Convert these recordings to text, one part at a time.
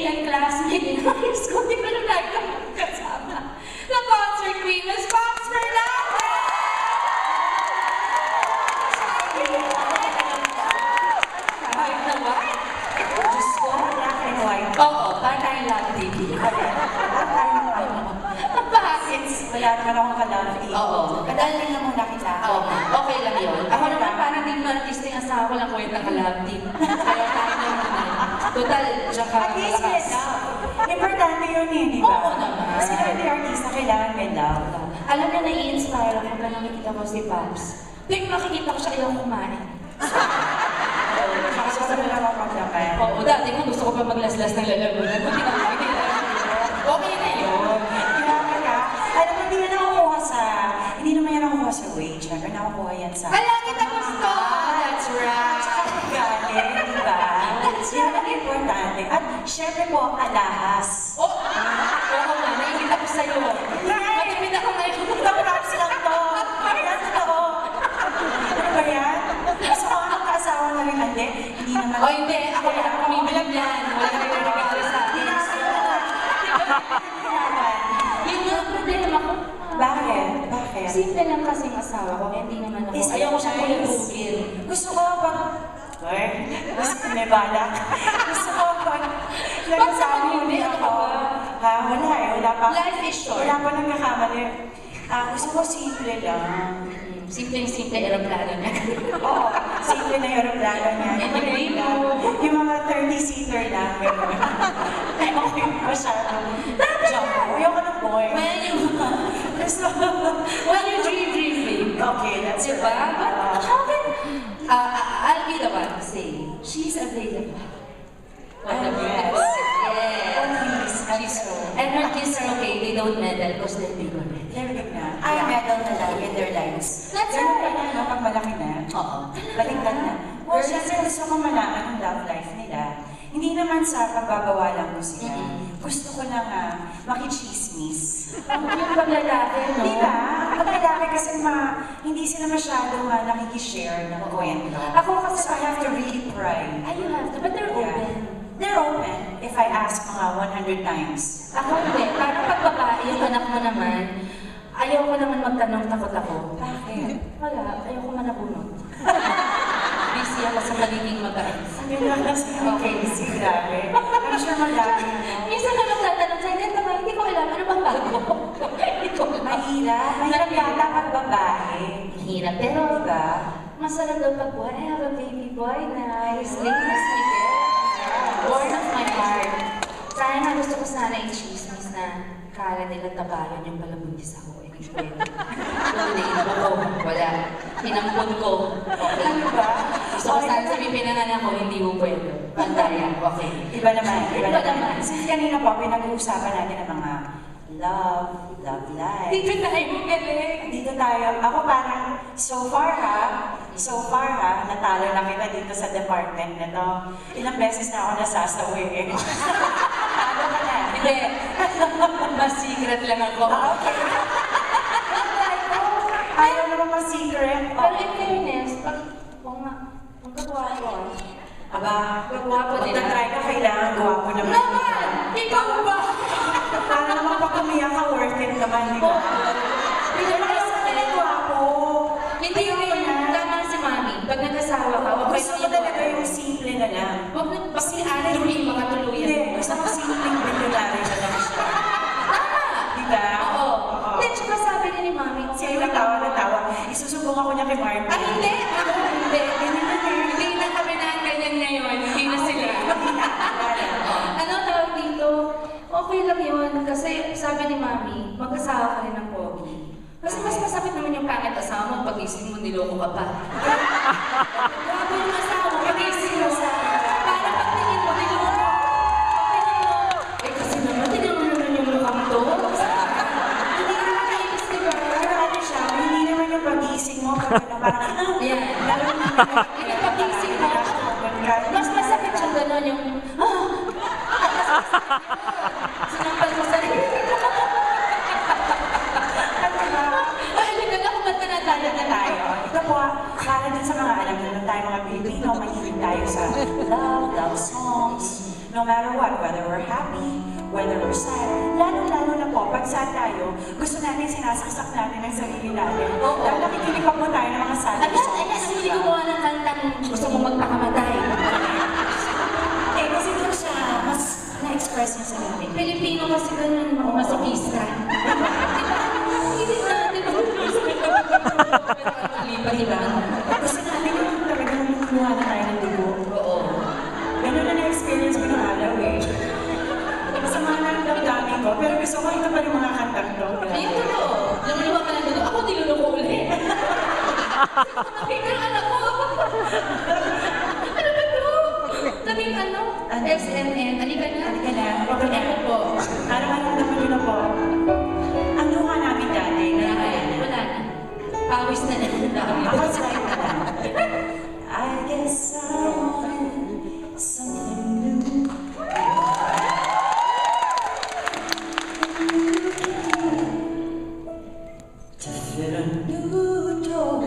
and classmate in high school. Di ko na lagi kasama. Na concert queen, Miss Pops Fernandez! Kahit na what? Diyos ko, black and white. Oo, para tayong love TV. Bakit? Wala naman akong ka-love team. Oo. Kadalhin na muna kita. Oo, okay lang yun. Ako naman parang din mo artista yung asawa ko lang kwenta ka love team. Kaya tayo na naman. Total, tsaka At least may malakas. love. Importante yun eh, di ba? Oo naman. Kasi kahit yung artista, kailangan may love. Alam niya, nai-inspire ako pag nakikita ko si Pops. Tuwing makikita ko siya, ayaw kumain. Gusto ko na lang ako maglaban. Oo, dati nga gusto ko pa maglaslas ng lalamunan. Buti na makikita. Okay na yun. Grabe ka. Alam mo, hindi na nakukuha sa... Hindi naman yan nakukuha sa wage. Siyempre, nakukuha yan sa... Kaya kita gusto! That's right! Galing, di ba? Yan ang importante. At syempre po, alahas. Oh! Oo nga, nakikita ko sa'yo. Matipid ako ngayon. Props lang to. Yan, totoo. Ano ba yan? Gusto ko nga magkaasawa na rin, hindi. Hindi naman. O hindi, ako na ako kumibilang yan. Wala ka rin regalo sa akin. Yung mga problema ko, Bakit? Bakit? simple lang kasing asawa ko, kaya hindi naman ako. Ayaw ko siyang kulubugin. Gusto ko pag... Ay, gusto ko may balak. Gusto ko pag... Pag sa nagsabi kanuli, ako. ano ba? Ha? Wala eh. Wala pa. Life is short. Wala pa nagkakamali. Gusto ko simple lang. Simple-simple aeroplano niya. Oo, simple na yung aeroplano niya. Yung mga 30-seater lang. Ay, okay, masyado. Jump. Ayoko ng boy. When you dream big. Okay, that's Diba? But how can... I'll be the one to say, she's available. Yes. Yes. She's And her kids are okay, they don't medal because they're big already. They're big na. Ay, medal na lang in their lives. That's Ganun right. pa na, no? Pag malaki na. Oo. Baliktad na. Well, syempre gusto ko malaman ang love life nila. Hindi naman sa pagbabawalan ko sila. Gusto ko lang makichismis. Yung paglalaki, no? Di ba? Pag lalaki kasi hindi sila masyadong nakikishare ng kwento. Ako kasi So I have to really pry. Ay, you have to, but they're open. They're open if I ask mga 100 times. Ako hindi. Parang pag babae, yung anak mo naman, ayaw ko naman magtanong, takot ako. Bakit? Wala, ayaw ko manabunod. Busy ako sa pagiging mabait. Sabi na kasi okay, si grabe. I'm sure madami na. Minsan na magtatanong sa'yo, ganito ba, hindi ko alam, ano bang bago? Hindi ko alam. Mahirap yata pag babae. Hirap, pero Diba? masarap daw pag boy. I have a baby boy na his name is Miguel. Born of my heart. Sana nga gusto ko sana i-chismis na kala nila tabayan yung pala buntis ako. Hindi pwede. Hindi, ko. Wala. Pinampun ko. Okay. Ano ba? Gusto ko sana sabi pinanganak ko, hindi mo pwede. Pandaya. Okay. Iba naman. Iba naman. Since kanina po, pinag-uusapan natin ang mga love life. Dito tayo galing. Dito tayo. Ako parang, so far ha, natalo na kita dito sa department na to. Ilang beses na ako nasasawi eh. Talo ka na. Hindi. Mas secret lang ako. Okay. Ayaw naman mag-secret. Pero in fairness, pag, kung nga, ang kagwapo Aba, Gwapo din. magta-try ka, kailangan gwapo naman. Naman! Ikaw ba? Para naman pag umiyak ka, worth it naman, di ba? Hindi naman kasi sila gwapo. Hindi yun. Tama si Mami. Pag nag-asawa ka, huwag Gusto ko talaga yung simple na lang. Huwag na, pag si Ana yung may mga tuluyan. Hindi, gusto ko simpleng bilyonary na lang siya. Tama! Di ba? Oo. Hindi, tsaka sabi ni Mami, Sige, natawa. Isusubong ako niya kay Martin. Ay, hindi! Ako, hindi. Hindi na kami na ganyan ngayon. Hindi na sila. Ano tawag dito? Okay lang yun. Kasi sabi ni Mami, mag-asawa ka rin ng pogi. Kasi mas masakit naman yung pangit asawa mo, pag-isip mo, niloko ka pa. Grabe yung asawa mo, pag-isip mo sa... Para pag-tingin mo, niloko ka. Pag-tingin mo, eh kasi naman, tingnan mo naman yung mukhang to. Hindi ka naman nainis, di ba? Pero ano siya, hindi naman yung pag-iisip mo, parang, Ayan. Hindi pag-isip mo. Mas masakit yung gano'n yung... Sinampal mo sa rin. Ay, hindi ka kumanta na tayo na tayo. Ito po, para din sa mga alam na tayo mga Pilipino, mahilig tayo sa love songs. No matter what, whether we're happy, whether we're sad, lalo-lalo na po, pag sad tayo, gusto natin sinasaksak natin ang sarili natin. Oo. Dahil nakikinig pa po tayo ng mga sad Ayan, songs. ayan, ang hindi gumawa ng kantang gusto mong magpakamatay. Eh, kasi doon siya, mas na-express niya sa sarili. Pilipino kasi ganun, mga masikista. Hindi natin Diba? Gusto natin yung talagang kumuha na tayo ng dugo. Oo. Ganun na na-experience ko ng araw eh. Masama na ang damdamin ko, pero gusto ko ito pa yung mga kantang to. Ayun, totoo. Lumuluwa ka lang dito. Ako niluloko ulit. Nakita ang anak ko. Ano ba to? Naging ano? SNN. Halika na. Halika na. Ano po? Ano maramdaman nyo na po? Ang luha namin dati na Wala na. Pawis na lang. ako sa na lang. I guess I wanted something new. To fit a new door,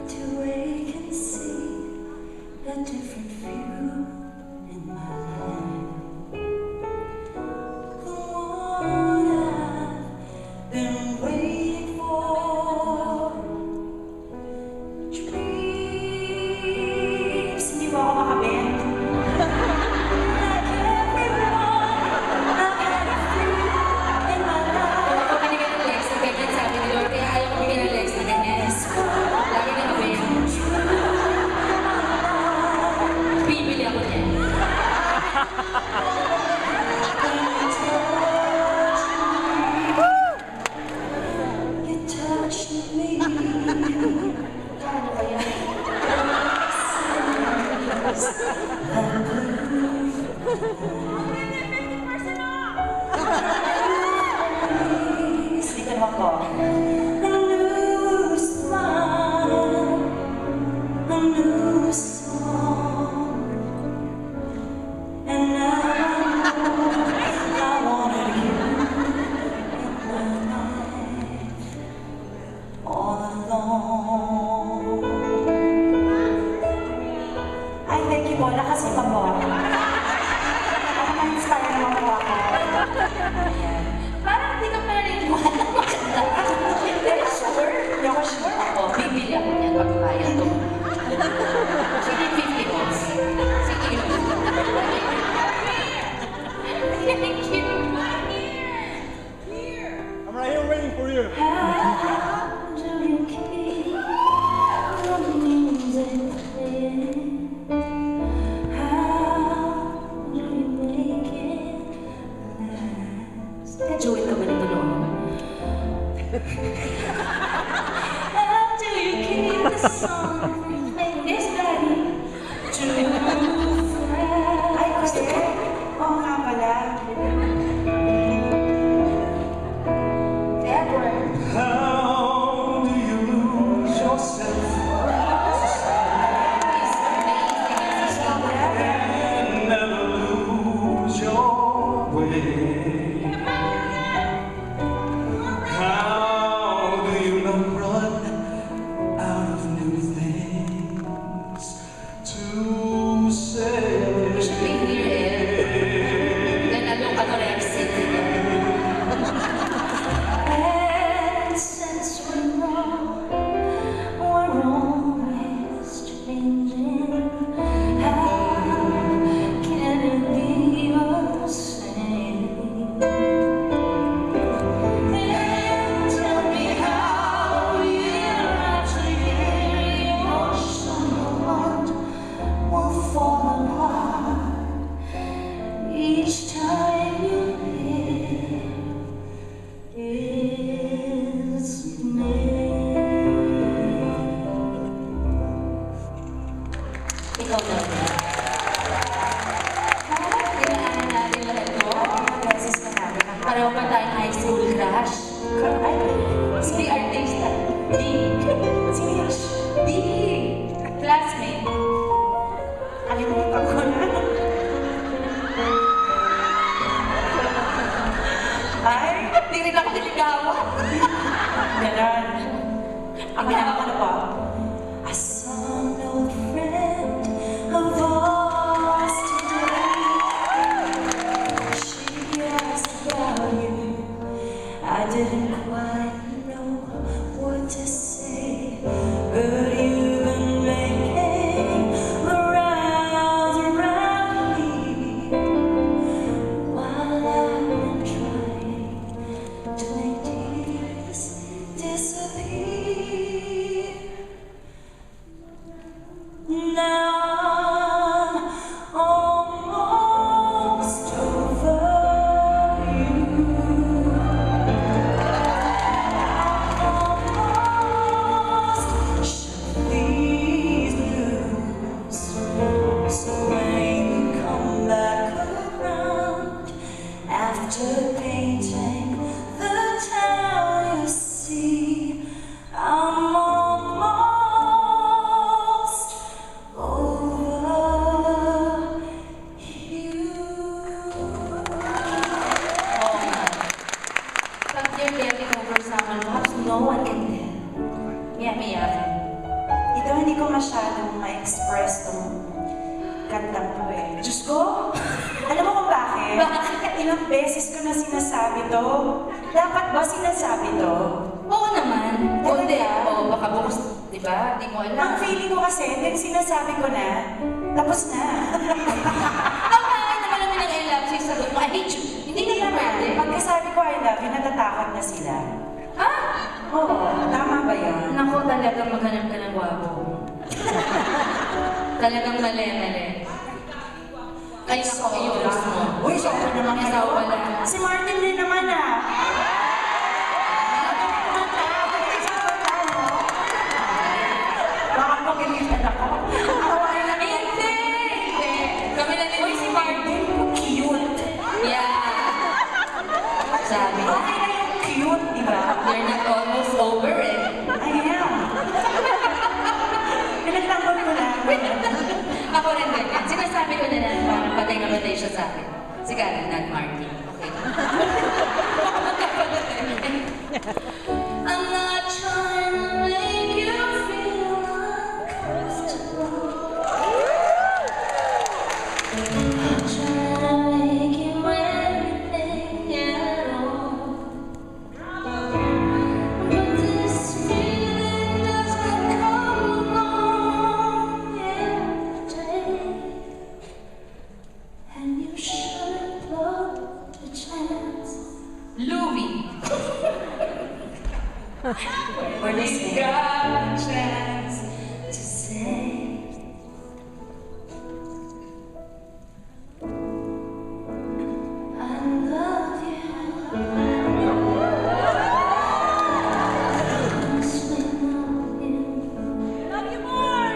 to wake and see a different view in my life. The one I've been waiting for. Dreams, hindi ba ako makabend? Like everyone, I've had a few in my life. Ako kanina ng Lex, na ganyan sabi ni Lord, kaya ayaw ko bigyan ng Lex na ganyan. Lagi na away. Bibili ako niyan. You touched me. Ano kaya? Please, dito naman po. A new smile, a new song. And now I wanted you in my life all along. Ay, thank you po. Lakas pa po. Ako na-inspire naman po ako. Ayan. Parang hindi ka pa rin maganda. Sure? Hindi ako sure. Ako, bibili ako niyan pag kaya to. Sige, 50 bucks. Sige yun. Thank you. I'm right here waiting for you. How do you keep the music playing? How do you make it last? Ka-join ka ba nito noon? How do you keep the song like this body true? Ay, kasi, oo nga pala. Edward. How do you lose yourself and never lose your way? How do you not run out of new things? ilang beses ko na sinasabi to. Dapat ba sinasabi to? Oo naman. O hindi, Talaga? o baka bukas, di ba? Di mo alam. Ang feeling ko kasi, then sinasabi ko na, tapos na. Tama naman namin ng I love you, sagot mo, I hate you. Hindi na pwede. Pagkasabi ko I love you, natatakot na sila. Ha? Oo, tama ba yun? Nako, talagang maghanap ka ng gwapo. Talagang mali. Ay, nako, iulos mo. Uy, so ako naman Ikaw kayo. wala. Si Martin din naman ah. Baka pagkilitan ako. Awain na Hindi! Kami na din Uy, si Martin, cute. Yeah. Sabi, Okay na yung cute, di ba? you're not almost over eh. I am. Pinagtanggol ko na. Ako rin ganyan. Sinasabi ko na lang, parang patay na patay siya sa akin. Si Karen, not Marky. Okay. Baka magkapatid. I'm not trying to make you feel uncomfortable. I'm trying to make you everything at all. But this feeling doesn't come along every day. And you should blow the chance. Louis. We're listening. Got a chance to say I love you. Love you more.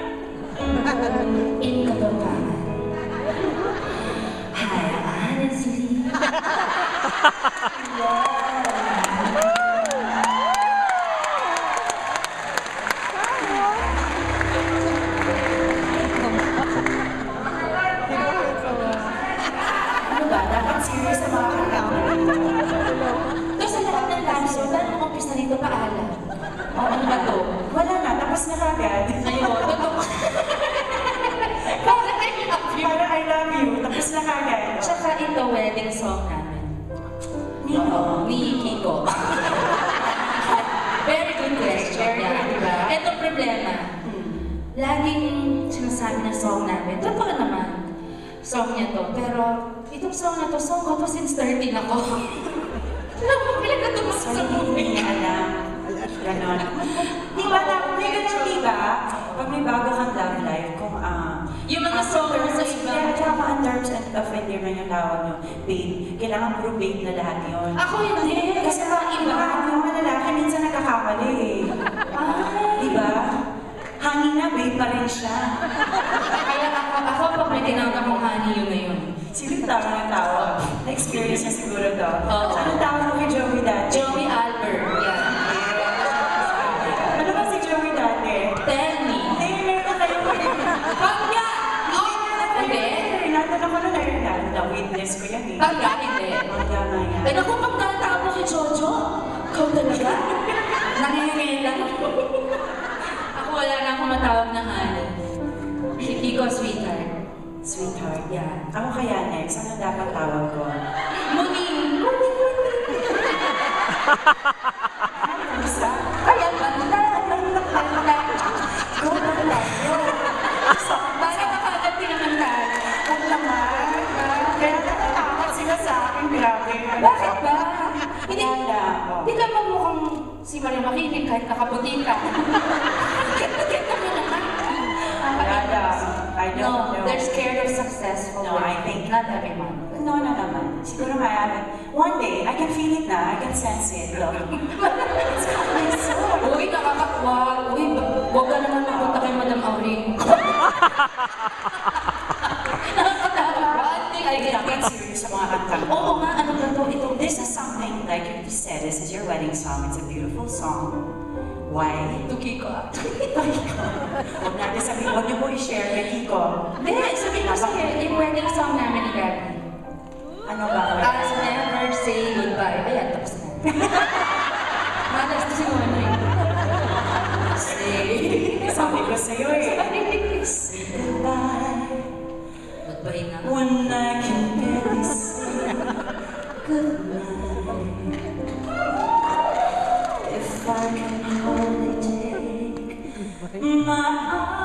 In kababaan. Hi, honestly. Ano ba? Dapat serious sa mga kanta. Ito sa lahat ng lanso, paano umpisa nito paalam? O ano ba to? Wala na, tapos na kagad. Ayun, totoo. Parang I love you. Para I love you, tapos na kagad. Tsaka ito, wedding song namin. Nino. Ni Kiko. Very good question. Very good, di ba? Itong problema, laging sinasabi ng song namin, totoo naman, song niya to, pero itong song na to, song ko to since 13 ako. Alam mo, pinagkatumas So, sa hindi movie. niya alam. Ganon. Di ba, may ganon, di ba? Pag may bago kang love life, kung Yung mga songs sa iba. Yeah, tsaka mga terms and endearment yung tawag nyo. Babe, kailangan puro babe na lahat yun. Ako hindi, Kasi mga iba, yung mga lalaki minsan nagkakamali eh. Di ba? Hangin na, babe pa rin siya. Kaya ako pag may tinawag akong honey yun na yun. Sino yung tawag ng tawag? Na-experience niya siguro to. Oo. Anong tawag mo kay Joey dati? Joey Albert, yeah. Ano ba si Joey dati? Tell me. Hindi, meron kayo Pagka! Hindi. Natanong ko na ngayon na-witness ko yan eh. Pagka, hindi. Pagka nga yan. Ay, naku, pagkatawag mo kay Jojo, ikaw talaga? Nangyayangay lang ako. Ako wala na akong matawag na honey. Si Kiko, sweetheart. Sweetheart. Yeah. Ako kaya next, ano dapat tawag ko? Muning. Isa? Kaya banda. Go na lang. Para makagati naman tayo. Huwag naman. Kaya natatakot sila sa akin. Grabe. Bakit ba? Hindi, Wala. hindi ka magmukhang si Maria Makinig kahit nakaputi ka. Ganda mo naman. Wala. I don't No, know. they're scared of successful No, I women. think- Not everyone. No naman. Siguro nga, one day, I can feel it na. I can sense it. Look. It's coming soon. Uy, nakakakwa. Uy, huwag ka naman mapunta kay Madam Auring. Nakakatawa. One thing I get Dapat serious sa mga kanta. Oo nga, ano ba to? Ito, This is something, like you just said, this is your wedding song. It's a beautiful song. Why? to Kiko. Huwag natin sabihin, huwag niyo po i-share kay Kiko. Hindi, sabihin ko sa'yo, yung wedding song namin ni Gabby. Ano ba? I'll never say goodbye. Ayan, tapos na. Malas na si Monoy. Say Sabi ko sa'yo eh. Say Goodbye. goodbye na. When I can barely say goodnight. If I can only take my